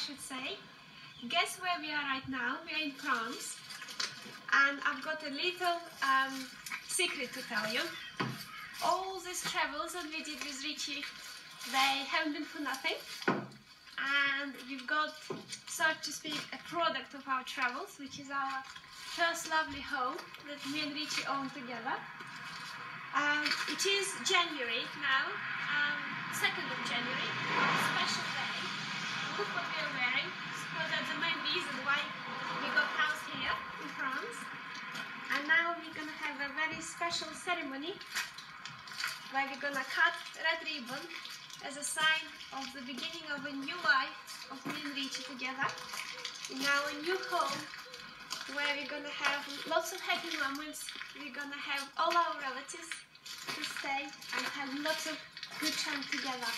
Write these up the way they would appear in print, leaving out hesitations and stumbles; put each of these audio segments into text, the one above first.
should say. Guess where we are right now? We are in France. And I've got a little secret to tell you. All these travels that we did with Richie, they haven't been for nothing. And we've got, so to speak, a product of our travels, which is our first lovely home that me and Richie own together. It is January now, 2nd of January, a special day. Look what we are wearing. So that's the main reason why we got house here in France. And now we're going to have a very special ceremony where we're going to cut red ribbon as a sign of the beginning of a new life of me and Richie together in our new home, where we're going to have lots of happy moments. We're going to have all our relatives to stay and have lots of good time together.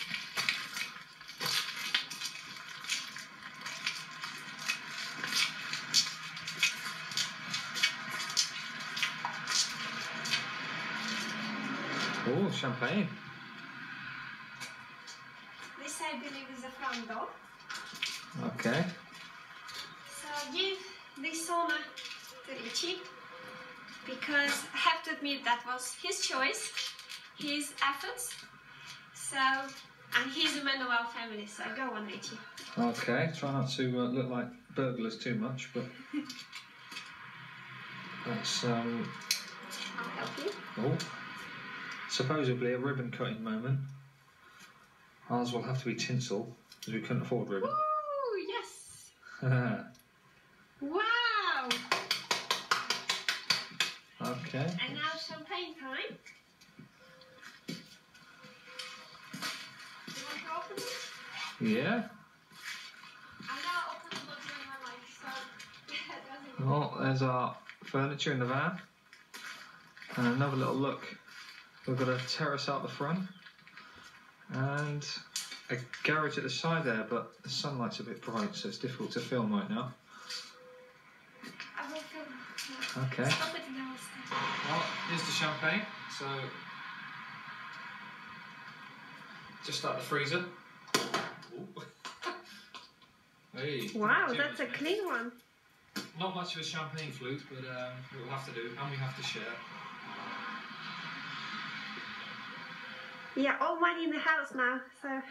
Oh, champagne. This, I believe, is the front door. Okay. So give this honor to Richie, because I have to admit that was his choice, his efforts. So, and he's the man of our family, so go on, Richie. Okay, try not to look like burglars too much, but that's I'll help you. oh, supposedly a ribbon cutting moment. Ours will have to be tinsel because we couldn't afford ribbon. Woo! Yes. Wow. Okay. And now champagne time. You want to open it? Yeah. I've never opened a bottle in my life, so it doesn't. Well, there's our furniture in the van. And another little look. We've got a terrace out the front. And a garage at the side there, but the sunlight's a bit bright, so it's difficult to film right now. I will film. Okay. Stop it now. Well, here's the champagne. So, just out the freezer. Hey, Wow, that's a clean one. Not much of a champagne flute, but it will have to do, and we have to share. Yeah, all money in the house now, so.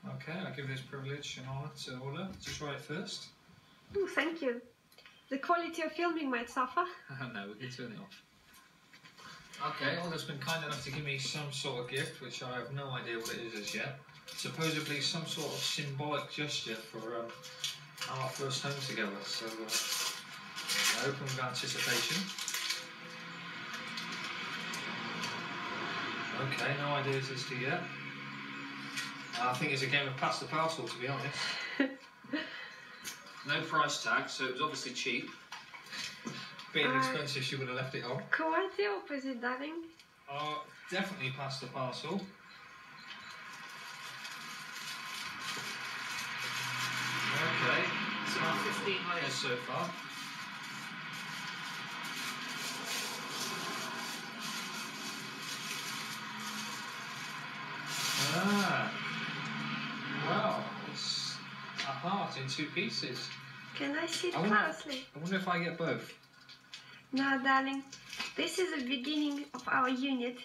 Okay, I give this privilege and honour to Ola to try it first. Oh, thank you. The quality of filming might suffer. No, we can turn it off. Okay, Ola's been kind enough to give me some sort of gift, which I have no idea what it is as yet. Supposedly some sort of symbolic gesture for our first home together, so I open with anticipation. Okay, no ideas as to yet. I think it's a game of pass the parcel, to be honest. No price tag, so it was obviously cheap. Being expensive, she would have left it on. Quite the opposite, darling. Definitely pass the parcel. Okay, it's about 15 layers so far. Wow, it's a heart in 2 pieces. Can I see it closely? I wonder if I get both. No, darling. This is the beginning of our unit,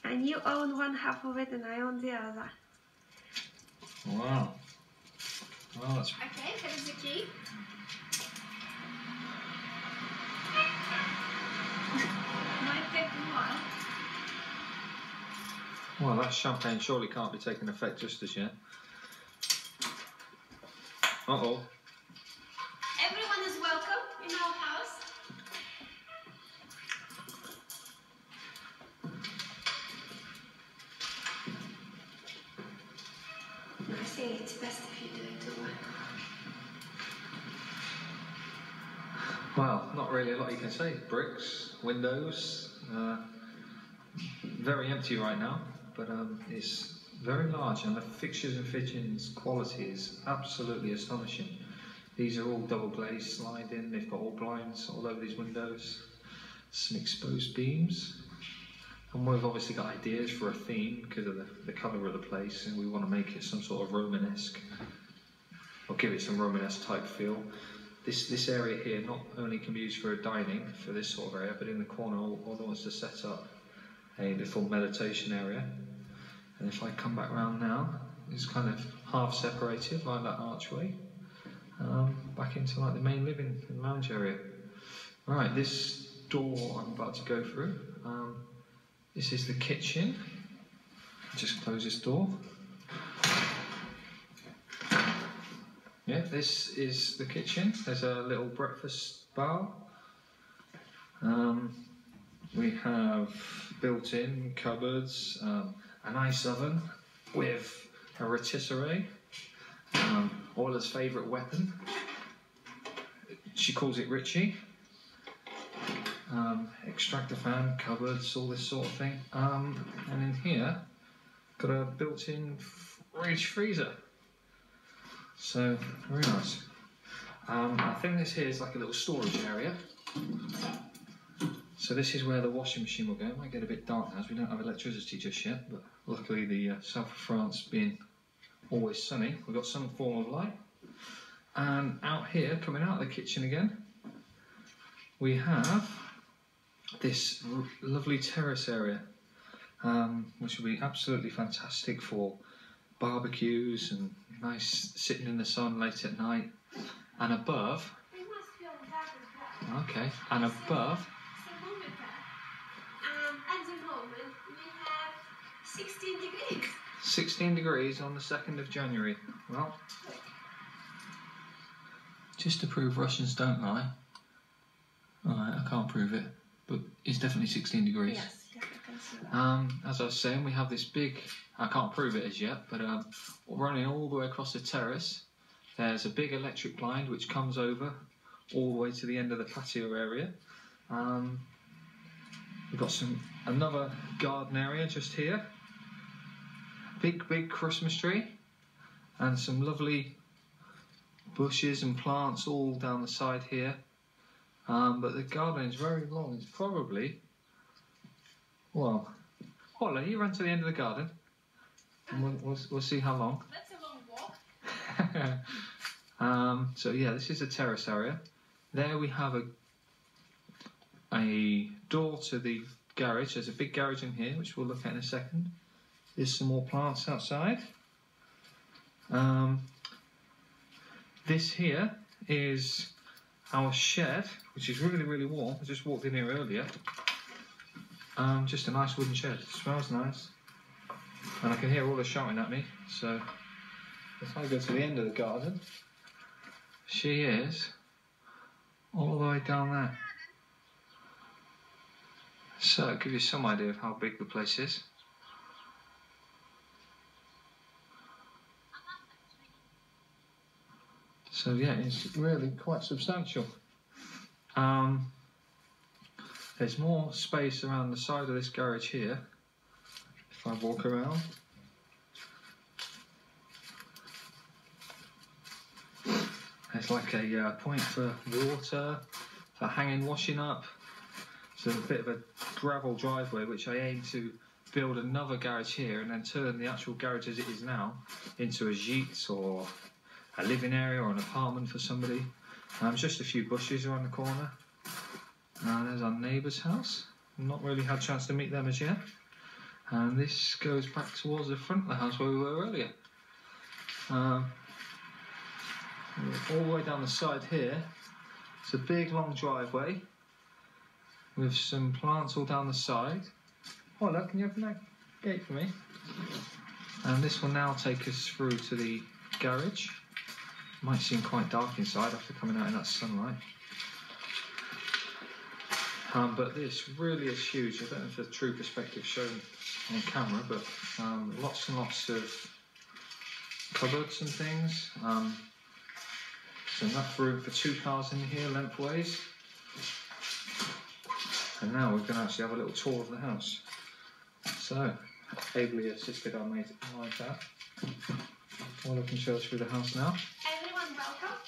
and you own one half of it and I own the other. Wow. Well, that's... Okay, here's the key. Might take a while. Well, that champagne surely can't be taking effect just as yet. Uh-oh. Everyone is welcome in our house. I think it's best if you do it too. Well, not really a lot you can say. Bricks, windows, very empty right now, but it's very large, and the fixtures and fittings quality is absolutely astonishing. These are all double glazed sliding, they've got all blinds all over these windows, some exposed beams. And we've obviously got ideas for a theme because of the colour of the place, and we want to make it some sort of Romanesque, or give it some Romanesque type feel. This area here not only can be used for dining, for this sort of area, but in the corner Ola wants to set up a little meditation area. And if I come back round now, it's kind of half separated by that archway, back into like the main living and lounge area. Right, this door I'm about to go through, this is the kitchen. Just close this door. Yeah, this is the kitchen. There's a little breakfast bar. We have built-in cupboards, an ice oven with a rotisserie, Ola's favourite weapon. She calls it Richie. Extractor fan, cupboards, all this sort of thing. And in here, got a built-in fridge freezer. So, very nice. I think this here is like a little storage area. So this is where the washing machine will go. It might get a bit dark now as we don't have electricity just yet, but luckily the south of France being always sunny, we've got some form of light. And out here, coming out of the kitchen again, we have this lovely terrace area, which will be absolutely fantastic for barbecues and nice sitting in the sun late at night. And above, okay, and above, at the moment we have 16 degrees. 16 degrees on the 2nd of January. Well, just to prove Russians don't lie. Alright, I can't prove it, but it's definitely 16 degrees. Yes, I can see that. As I was saying, we have this big, I can't prove it as yet, but running all the way across the terrace, there's a big electric blind which comes over all the way to the end of the patio area. We've got another garden area just here. Big Christmas tree, and some lovely bushes and plants all down the side here. But the garden is very long. It's probably, well, Ola, you run to the end of the garden, and we'll see how long. That's a long walk. So yeah, this is a terrace area. There we have a door to the garage. There's a big garage in here, which we'll look at in a second. There's some more plants outside. This here is our shed, which is really warm. I just walked in here earlier. Just a nice wooden shed. It smells nice. And I can hear Ola shouting at me. So if I go to the end of the garden, she is all the way down there. So it'll give you some idea of how big the place is. So yeah, it's really quite substantial. There's more space around the side of this garage here. If I walk around. There's like a point for water, for hanging washing up. So a bit of a gravel driveway, which I aim to build another garage here and then turn the actual garage as it is now into a gîte or a living area or an apartment for somebody. Just a few bushes around the corner. There's our neighbour's house. Not really had a chance to meet them as yet. And this goes back towards the front of the house where we were earlier. All the way down the side here, it's a big long driveway with some plants all down the side. Oh look, can you open that gate for me? And this will now take us through to the garage. Might seem quite dark inside after coming out in that sunlight. But this really is huge. I don't know if the true perspective shown on camera, but lots and lots of cupboards and things. So enough room for 2 cars in here lengthways. And now we're going to actually have a little tour of the house. So, ably assisted, I made it like that. Well, I can show us through the house now. Everyone welcome.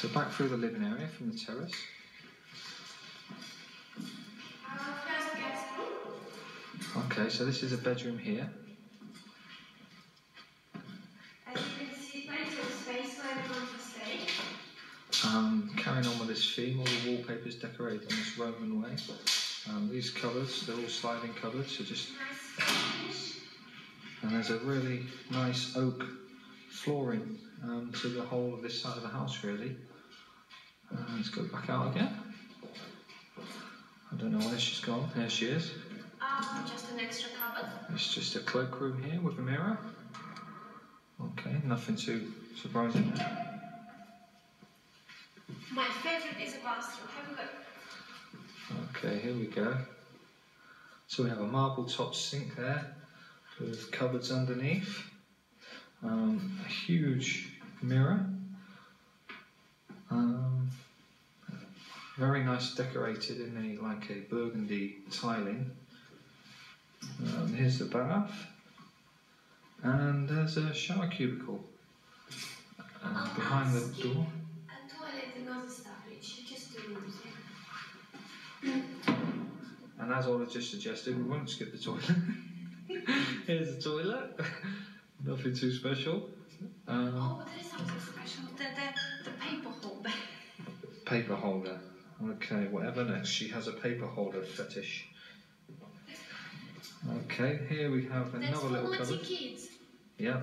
So back through the living area from the terrace. First guest room. Okay, so this is a bedroom here. As you can see, plenty of space where we want to stay. Carrying on with this theme, all the wallpaper is decorated in this Roman way. These cupboards, they're all sliding cupboards, so just... Nice. And there's a really nice oak flooring to the whole of this side of the house, really. Let's go back out again. I don't know where she's gone. There she is. Just an extra cupboard. It's just a cloakroom here with a mirror. Okay, nothing too surprising. My favourite is a bathroom. Have a look. Okay, here we go. So we have a marble top sink there with cupboards underneath. A huge mirror. Very nice decorated in a burgundy tiling. Here's the bath. And there's a shower cubicle behind the door. A toilet is not established, just two rooms. And as Ola just suggested, we won't skip the toilet. Here's the toilet. Nothing too special. But there is something special. The paper holder. Paper holder. Okay, whatever next. She has a paper holder fetish. Okay, here we have another little cupboard. That's for kids. Yeah.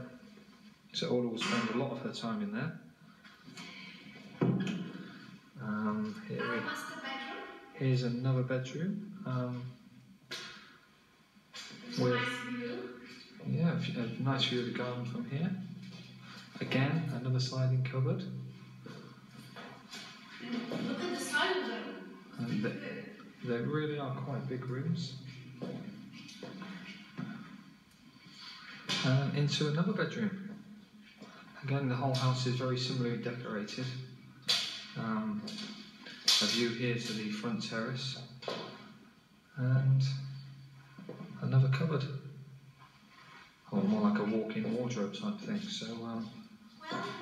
So Ola will spend a lot of her time in there. Master bedroom. Here's another bedroom. With a nice view. Yeah, a nice view of the garden from here. Again, another sliding cupboard. Look at the size of them. And they really are quite big rooms. And into another bedroom. Again, the whole house is very similarly decorated. A view here to the front terrace. And another cupboard. Or more like a walk-in wardrobe type thing. So, well,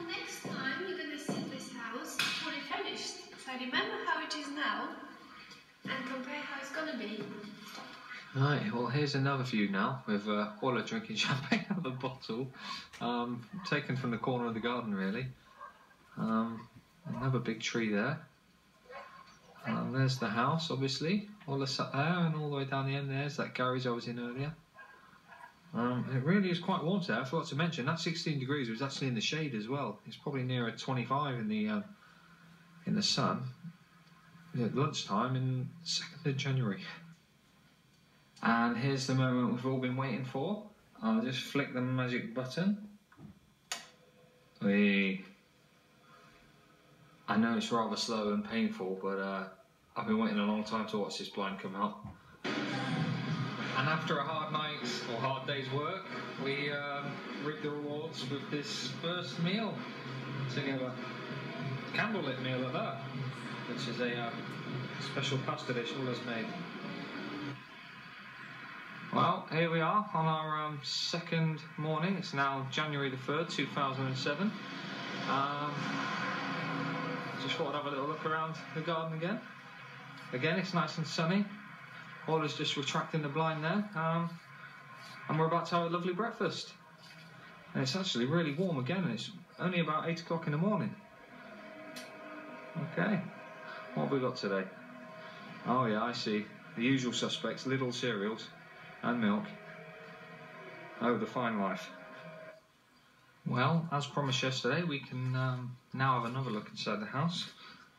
next time you're going to see this house fully finished. So remember how it is now and compare how it's going to be. Right, well here's another view now with Ola drinking champagne out of the bottle, taken from the corner of the garden really. Another big tree there. There's the house obviously, Ola sat there, and all the way down the end there's that garage I was in earlier. It really is quite warm today. I forgot to mention that 16 degrees was actually in the shade as well. It's probably nearer 25 in the sun. At lunchtime in 2nd of January. And here's the moment we've all been waiting for. I'll just flick the magic button. I know it's rather slow and painful, but I've been waiting a long time to watch this blind come out. And after a hard night or hard day's work, we reap the rewards with this first meal together. Candlelit meal at that, which is a special pasta dish Ola's made. Well, here we are on our second morning. It's now January the 3rd, 2007. Just thought I'd have a little look around the garden again. Again, it's nice and sunny. Ola's just retracting the blind there. And we're about to have a lovely breakfast. And it's actually really warm again, and it's only about 8 o'clock in the morning. Okay, what have we got today? Oh yeah, I see. The usual suspects, little cereals and milk. Oh, the fine life. Well, as promised yesterday, we can now have another look inside the house,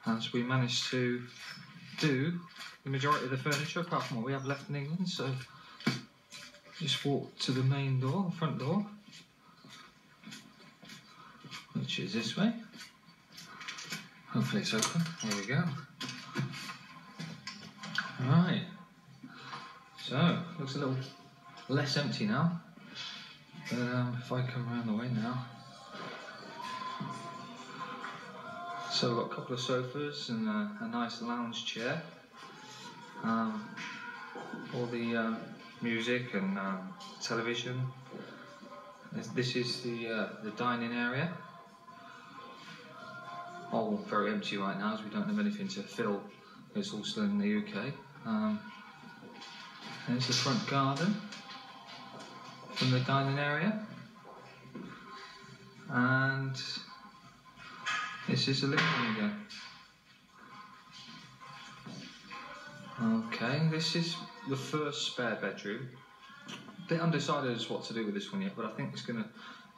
as we managed to do the majority of the furniture, apart from what we have left in England. So just walk to the main door, the front door, which is this way. Hopefully it's open. There we go. Right. So, looks a little less empty now. But if I come around the way now. So we've got a couple of sofas and a nice lounge chair. All the music and television. This is the dining area. all very empty right now as we don't have anything to fill. It's all still in the UK. There's the front garden from the dining area. And this is the living room again. Okay, this is the first spare bedroom. A bit undecided as what to do with this one yet, but I think it's going to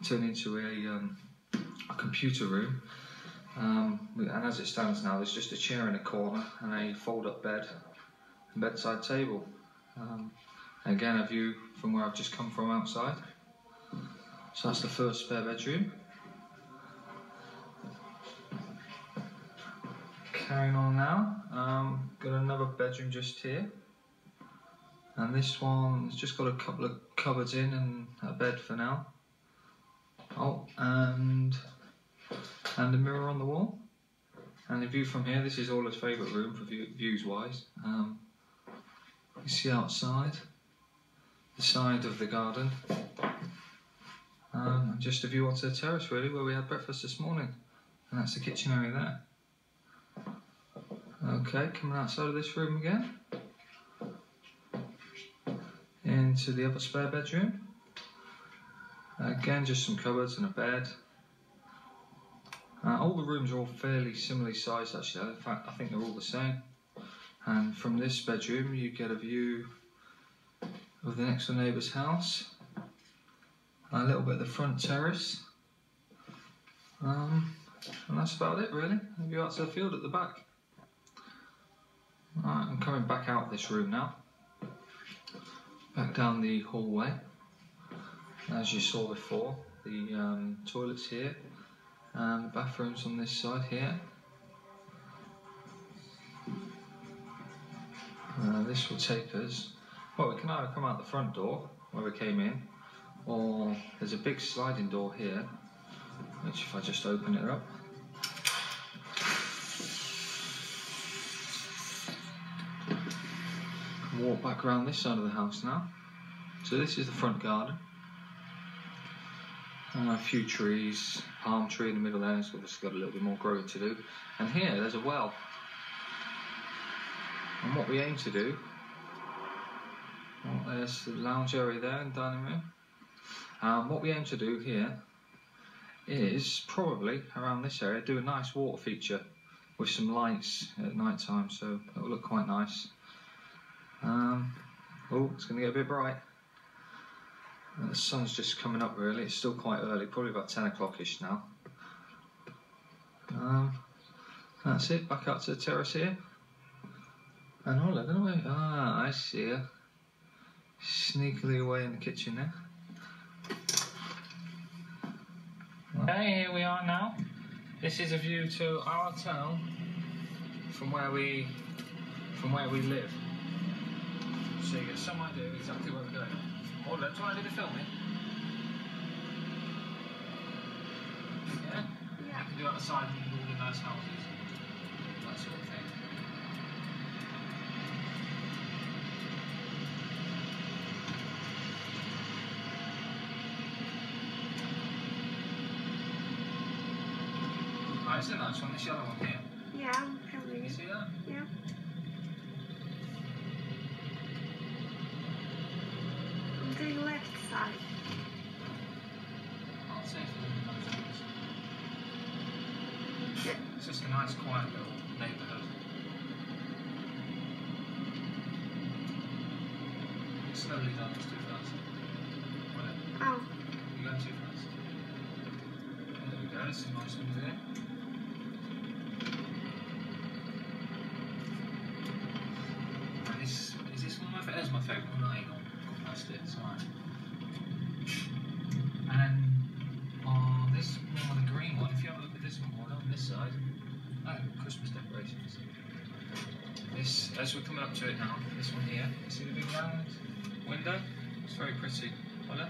turn into a computer room. And as it stands now, there's just a chair in a corner and a fold-up bed and bedside table. Again, a view from where I've just come from outside. So that's the first spare bedroom. Carrying on now, got another bedroom just here. And this one's just got a couple of cupboards in and a bed for now. Oh, and a mirror on the wall. And the view from here, this is Orla's favourite room for views wise. You see outside, the side of the garden. And just a view onto the terrace really, where we had breakfast this morning. And that's the kitchen area there. Okay, coming outside of this room again. Into the other spare bedroom. Again, just some cupboards and a bed. All the rooms are all fairly similarly sized actually. In fact, I think they're all the same. And from this bedroom, you get a view of the next door neighbour's house. A little bit of the front terrace. And that's about it really. A view out to the field at the back. Right, I'm coming back out of this room now. Back down the hallway. As you saw before, the toilet's here. And the bathroom's on this side here. This will take us, well, we can either come out the front door where we came in, or there's a big sliding door here, which if I just open it up, walk back around this side of the house now. So this is the front garden. A few trees, palm tree in the middle there, so obviously got a little bit more growing to do. And here, there's a well. And what we aim to do, well, there's the lounge area there and dining room. What we aim to do here is probably around this area do a nice water feature with some lights at night time, so it'll look quite nice. Oh, it's going to get a bit bright. The sun's just coming up really, it's still quite early, probably about 10 o'clock-ish now. That's it, back up to the terrace here. And Orla, I don't know where, I see her. Sneakily away in the kitchen there. Okay, here we are now. This is a view to our town from where we live. So you get some idea of exactly where we're going. Hold on, try to do the filming. Yeah? Yeah. You can do outside and all the nice houses. That sort of thing. Right, it's a nice one, this yellow one here. Yeah, I'm filming You it. see that? Yeah. I'm doing left side. I'll say for the nice ones. It's just a nice quiet little neighbourhood. Slowly down, it's too fast. Oh. You're going too fast. There we go, there's some nice ones there. And is this one of my favourite? There's my favourite one. No, hang on. Got past it, it's alright. And this one, the green one, if you have a look at this one on this side, oh, Christmas decorations. This, as we're coming up to it now, this one here, you see the big round window? It's very pretty. Hola?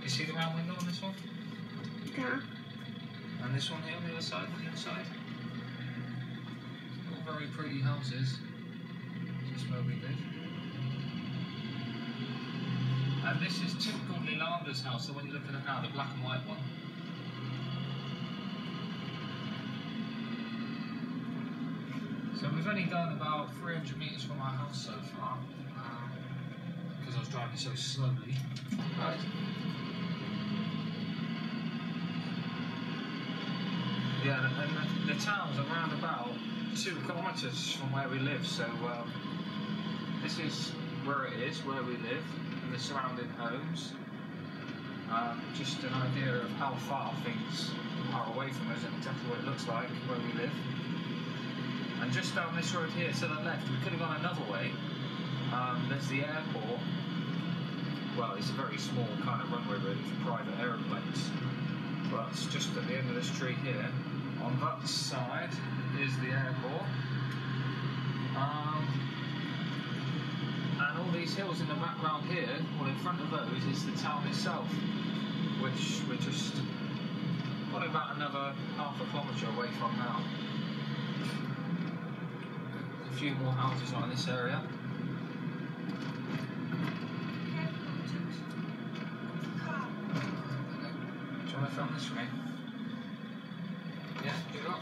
You see the round window on this one? Yeah. And this one here on the other side, all very pretty houses. Just where we live. And this is typical Lelander's house, the one you're looking at now, the black and white one. So we've only done about 300 metres from our house so far, because I was driving so slowly. Right. Yeah, and the town's around about 2 kilometres from where we live, so this is where it is, where we live, and the surrounding homes. Just an idea of how far things are away from us and exactly what it looks like where we live. And just down this road here to the left, we could have gone another way. There's the airport. Well, it's a very small kind of runway really for private aeroplanes. But it's just at the end of this tree here. On that side is the airport. And all these hills in the background here, well in front of those is the town itself, which we're just probably about another half a kilometre away from now. A few more houses are in this area. Do you want to film this for me? Yeah, you got.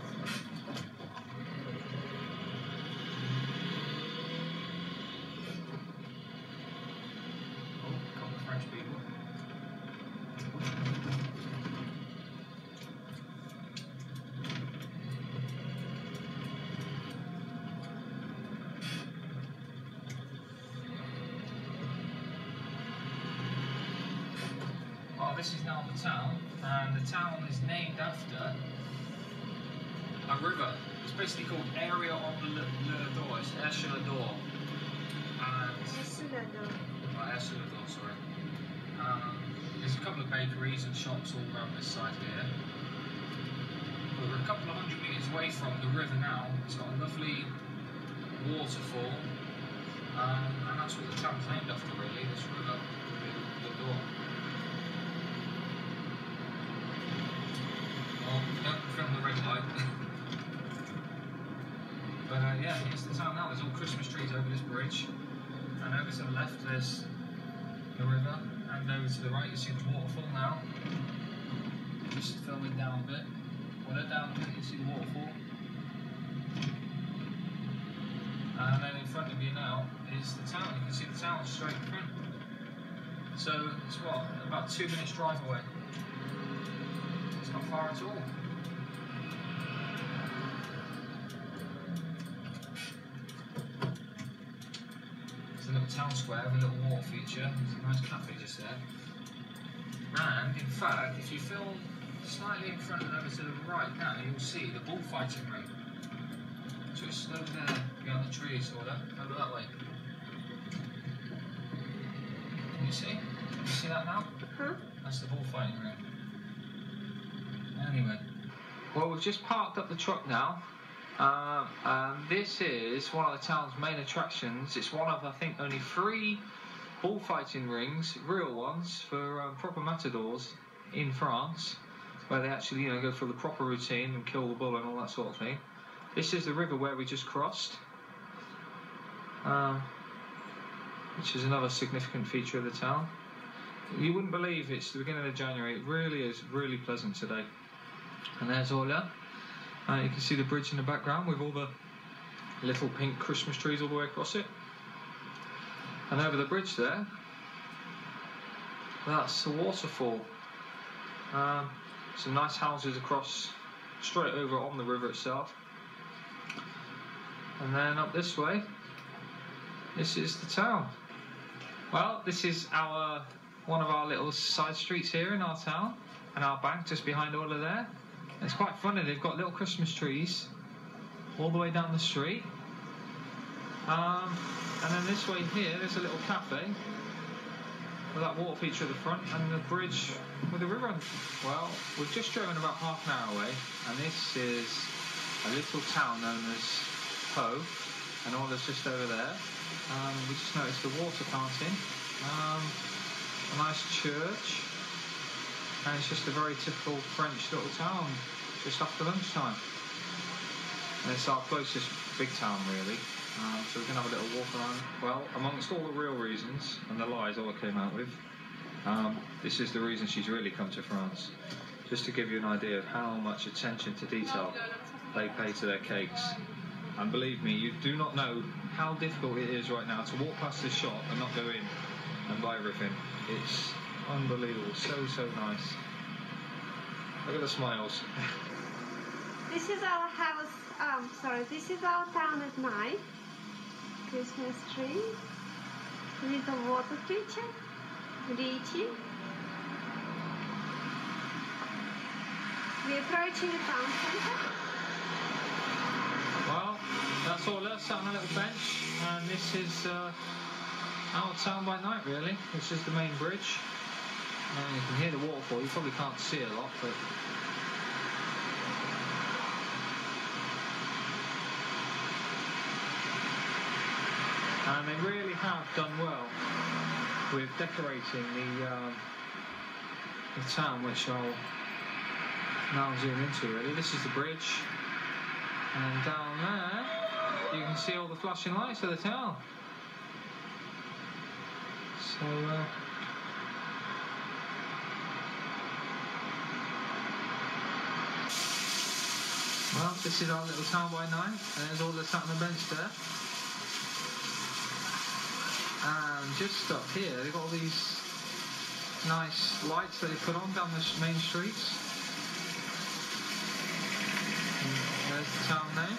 This is now the town, and the town is named after a river. It's basically called Area of the Lador. It's Ercilador. Ercilador, sorry. There's a couple of bakeries and shops all around this side here. We're a couple of 100 metres away from the river now. It's got a lovely waterfall, and that's what the town's named after really, this river, Lador. Don't film the red light. But yeah, here's the town now. There's all Christmas trees over this bridge. And over to the left there's the river. And over to the right you see the waterfall now. Just filming down a bit. Well, down a bit you see the waterfall. And then in front of you now is the town. You can see the town straight in front. So it's what, about 2 minutes drive away. It's not far at all. There's a little town square with a little water feature. There's a nice cafe just there. And in fact, if you film slightly in front and over to the right now, you'll see the bullfighting ring. Just over there, behind the trees, sort of. Over that way. Can you see? Can you see that now? That's the bullfighting ring. Anyway, well, we've just parked up the truck now, and this is one of the town's main attractions. It's one of, I think, only 3 bullfighting rings, real ones, for proper matadors in France, where they actually, you know, go through the proper routine and kill the bull and all that sort of thing. This is the river where we just crossed, which is another significant feature of the town. You wouldn't believe it's the beginning of January. It really is really pleasant today. And there's Orléans. You can see the bridge in the background with all the little pink Christmas trees all the way across it. And over the bridge there, that's the waterfall. Some nice houses across, straight over on the river itself. And then up this way, this is the town. Well, this is one of our little side streets here in our town, and our bank just behind all of there. It's quite funny, they've got little Christmas trees all the way down the street. And then this way here, there's a little cafe with that water feature at the front and the bridge with the river on. Well, we've just driven about half an hour away, and this is a little town known as Po, and all that's just over there. We just noticed the water fountain, a nice church, and it's just a very typical French little town just after lunchtime. And it's our closest big town really, so we can have a little walk around. Well, amongst all the real reasons and the lies Ola came out with, this is the reason she's really come to France, just to give you an idea of how much attention to detail they pay to their cakes. And believe me, you do not know how difficult it is right now to walk past this shop and not go in and buy everything. It's unbelievable, so nice. Look at the smiles. This is our house, this is our town at night. Christmas tree, little water feature, Richie. We're approaching the town centre. Well, that's all us sat on a little bench, and this is our town by night really. This is the main bridge. You can hear the waterfall, you probably can't see a lot, but and they really have done well with decorating the town, which I'll now zoom into really. This is the bridge, and down there you can see all the flashing lights of the town. So well, this is our little town by night, and there's all the sat on the bench there. And just up here, they've got all these nice lights that they put on down the main streets. And there's the town name.